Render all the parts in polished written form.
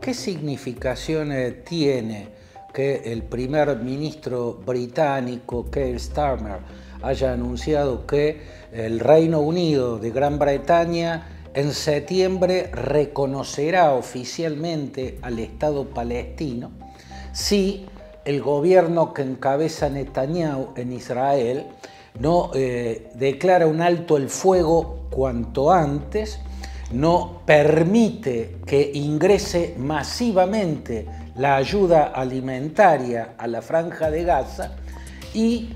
¿qué significación tiene que el primer ministro británico, Keir Starmer, haya anunciado que el Reino Unido de Gran Bretaña en septiembre reconocerá oficialmente al Estado palestino si el gobierno que encabeza Netanyahu en Israel no declara un alto el fuego cuanto antes, no permite que ingrese masivamente la ayuda alimentaria a la Franja de Gaza y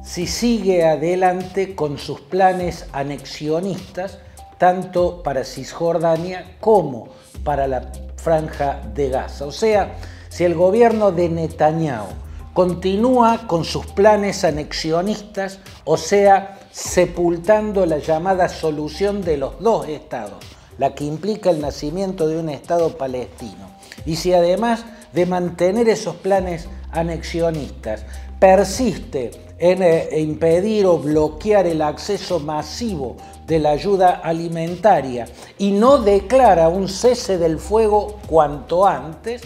si sigue adelante con sus planes anexionistas tanto para Cisjordania como para la Franja de Gaza. O sea, si el gobierno de Netanyahu continúa con sus planes anexionistas, o sea, sepultando la llamada solución de los dos estados, la que implica el nacimiento de un Estado palestino, y si además de mantener esos planes anexionistas persiste en impedir o bloquear el acceso masivo de la ayuda alimentaria y no declara un cese del fuego cuanto antes,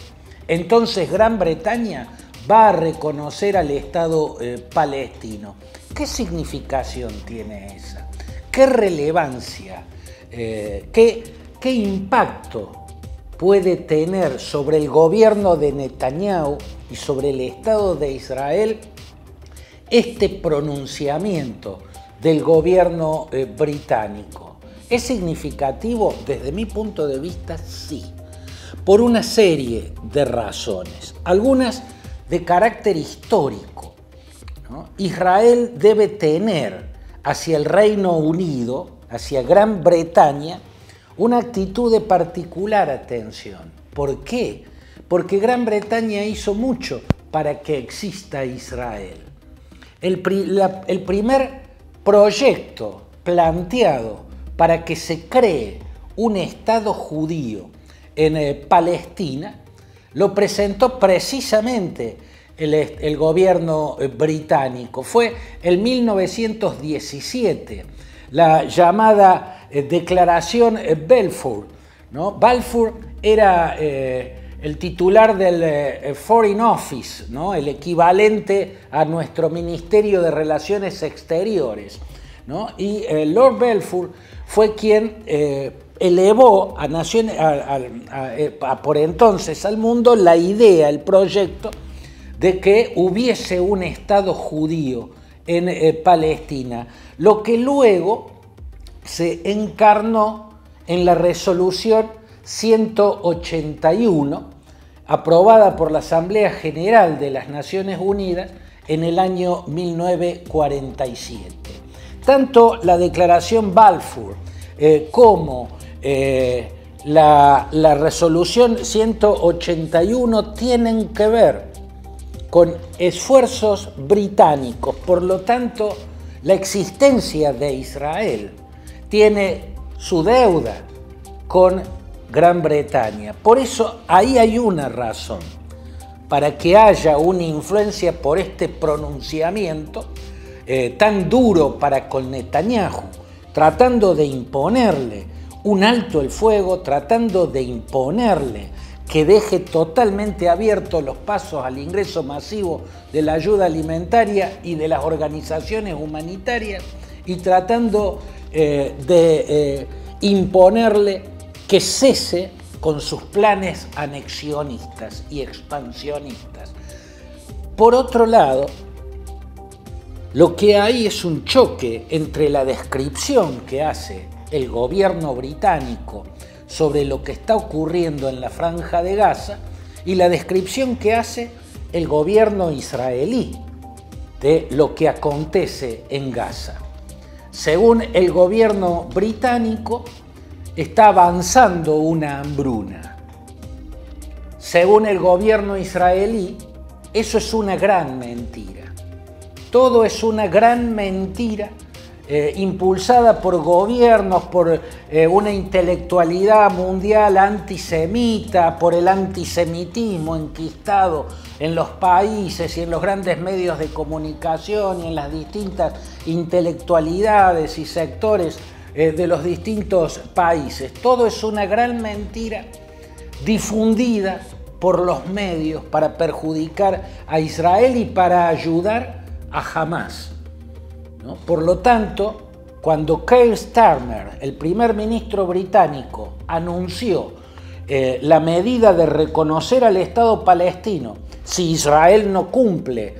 entonces Gran Bretaña va a reconocer al Estado palestino. ¿Qué significación tiene esa? ¿Qué relevancia? ¿Qué impacto puede tener sobre el gobierno de Netanyahu y sobre el Estado de Israel este pronunciamiento del gobierno británico? ¿Es significativo? Desde mi punto de vista, sí, por una serie de razones, algunas de carácter histórico, ¿no? Israel debe tener hacia el Reino Unido, hacia Gran Bretaña, una actitud de particular atención. ¿Por qué? Porque Gran Bretaña hizo mucho para que exista Israel. El primer proyecto planteado para que se cree un Estado judío en Palestina lo presentó precisamente el gobierno británico. Fue en 1917, la llamada Declaración Balfour, ¿no? Balfour era el titular del Foreign Office, ¿no? El equivalente a nuestro Ministerio de Relaciones Exteriores, ¿no? Y Lord Balfour fue quien elevó por entonces al mundo la idea, el proyecto de que hubiese un Estado judío en Palestina, lo que luego se encarnó en la resolución 181, aprobada por la Asamblea General de las Naciones Unidas en el año 1947. Tanto la Declaración Balfour como la resolución 181 tienen que ver con esfuerzos británicos. Por lo tanto, la existencia de Israel tiene su deuda con Gran Bretaña. Por eso ahí hay una razón para que haya una influencia por este pronunciamiento tan duro para con Netanyahu, tratando de imponerle un alto el fuego, tratando de imponerle que deje totalmente abiertos los pasos al ingreso masivo de la ayuda alimentaria y de las organizaciones humanitarias, y tratando de imponerle que cese con sus planes anexionistas y expansionistas. Por otro lado, lo que hay es un choque entre la descripción que hace el gobierno británico sobre lo que está ocurriendo en la Franja de Gaza y la descripción que hace el gobierno israelí de lo que acontece en Gaza. Según el gobierno británico, está avanzando una hambruna. Según el gobierno israelí, eso es una gran mentira. Todo es una gran mentira impulsada por gobiernos, por una intelectualidad mundial antisemita, por el antisemitismo enquistado en los países y en los grandes medios de comunicación y en las distintas intelectualidades y sectores de los distintos países. Todo es una gran mentira difundida por los medios para perjudicar a Israel y para ayudar a Hamás, ¿no? Por lo tanto, cuando Keir Starmer, el primer ministro británico, anunció la medida de reconocer al Estado palestino si Israel no cumple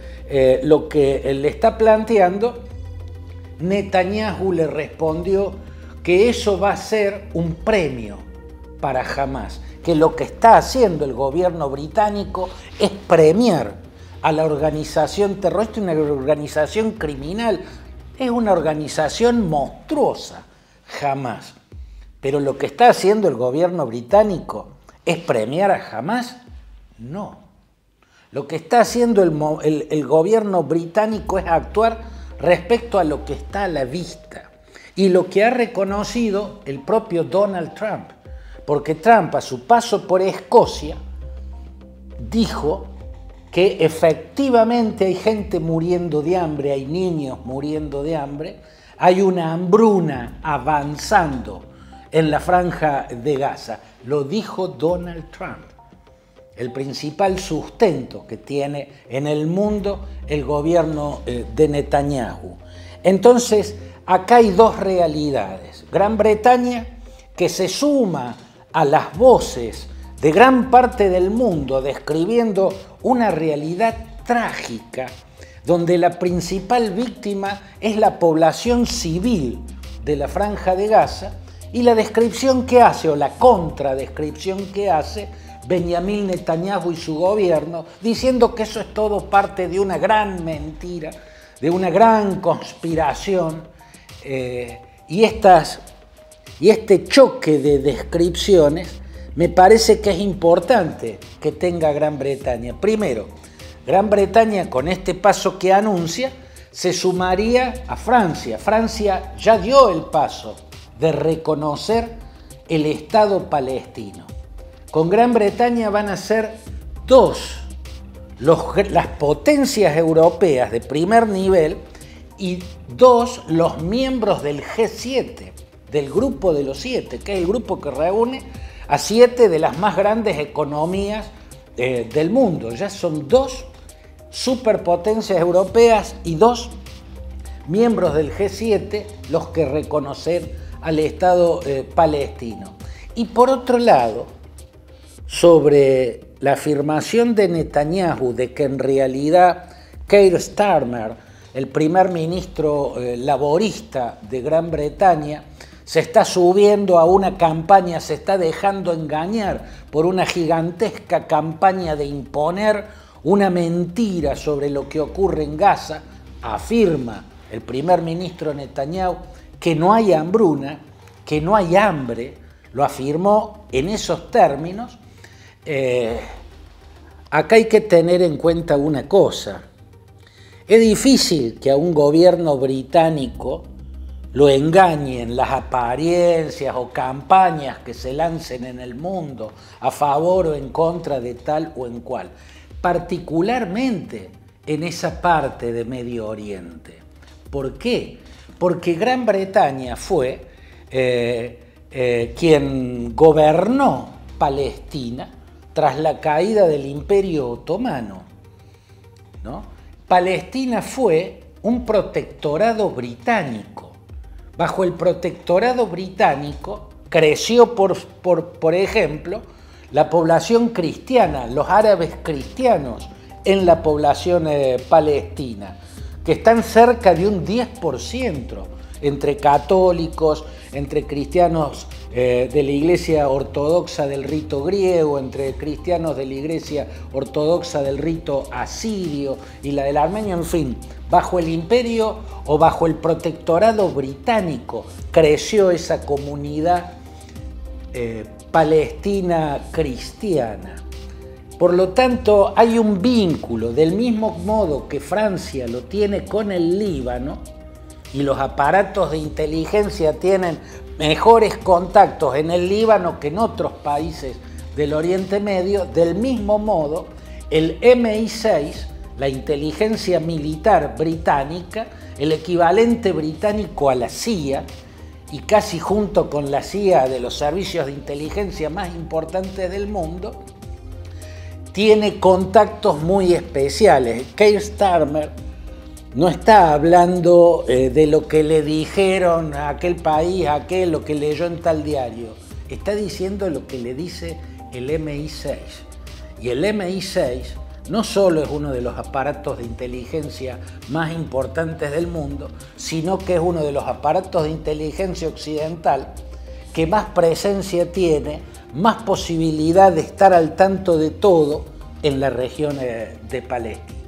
lo que le está planteando, Netanyahu le respondió que eso va a ser un premio para Hamás, que lo que está haciendo el gobierno británico es premiar a la organización terrorista, una organización criminal, es una organización monstruosa, Hamás. Pero lo que está haciendo el gobierno británico es premiar a Hamás, no. Lo que está haciendo el gobierno británico es actuar respecto a lo que está a la vista y lo que ha reconocido el propio Donald Trump, porque Trump a su paso por Escocia dijo que efectivamente hay gente muriendo de hambre, hay niños muriendo de hambre, hay una hambruna avanzando en la franja de Gaza. Lo dijo Donald Trump, el principal sustento que tiene en el mundo el gobierno de Netanyahu. Entonces, acá hay dos realidades. Gran Bretaña, que se suma a las voces de gran parte del mundo describiendo una realidad trágica, donde la principal víctima es la población civil de la Franja de Gaza, y la descripción que hace, o la contradescripción que hace Benjamín Netanyahu y su gobierno, diciendo que eso es todo parte de una gran mentira, de una gran conspiración, y este choque de descripciones me parece que es importante que tenga Gran Bretaña. Primero, Gran Bretaña con este paso que anuncia se sumaría a Francia. Francia ya dio el paso de reconocer el Estado palestino. Con Gran Bretaña van a ser dos las potencias europeas de primer nivel y dos los miembros del G7, del grupo de los 7, que es el grupo que reúne a 7 de las más grandes economías del mundo. Ya son dos superpotencias europeas y dos miembros del G7 los que reconocen al Estado palestino. Y por otro lado, sobre la afirmación de Netanyahu de que en realidad Keir Starmer, el primer ministro laborista de Gran Bretaña, se está subiendo a una campaña, se está dejando engañar por una gigantesca campaña de imponer una mentira sobre lo que ocurre en Gaza, afirma el primer ministro Netanyahu que no hay hambruna, que no hay hambre, lo afirmó en esos términos. Acá hay que tener en cuenta una cosa. Es difícil que a un gobierno británico lo engañen las apariencias o campañas que se lancen en el mundo a favor o en contra de tal o en cual, particularmente en esa parte de Medio Oriente. ¿Por qué? Porque Gran Bretaña fue quien gobernó Palestina tras la caída del Imperio Otomano, ¿no? Palestina fue un protectorado británico. Bajo el protectorado británico creció, por ejemplo, la población cristiana, los árabes cristianos en la población palestina, que están cerca de un 10% entre católicos, entre cristianos de la Iglesia Ortodoxa del rito griego, entre cristianos de la Iglesia Ortodoxa del rito asirio y la del armenio, en fin, bajo el imperio o bajo el protectorado británico creció esa comunidad palestina cristiana. Por lo tanto, hay un vínculo, del mismo modo que Francia lo tiene con el Líbano, y los aparatos de inteligencia tienen mejores contactos en el Líbano que en otros países del Oriente Medio, del mismo modo, el MI6, la inteligencia militar británica, el equivalente británico a la CIA, y casi junto con la CIA de los servicios de inteligencia más importantes del mundo, tiene contactos muy especiales. Keir Starmer no está hablando de lo que le dijeron a aquel país, a aquel, lo que leyó en tal diario. Está diciendo lo que le dice el MI6. Y el MI6 no solo es uno de los aparatos de inteligencia más importantes del mundo, sino que es uno de los aparatos de inteligencia occidental que más presencia tiene, más posibilidad de estar al tanto de todo en la región de Palestina.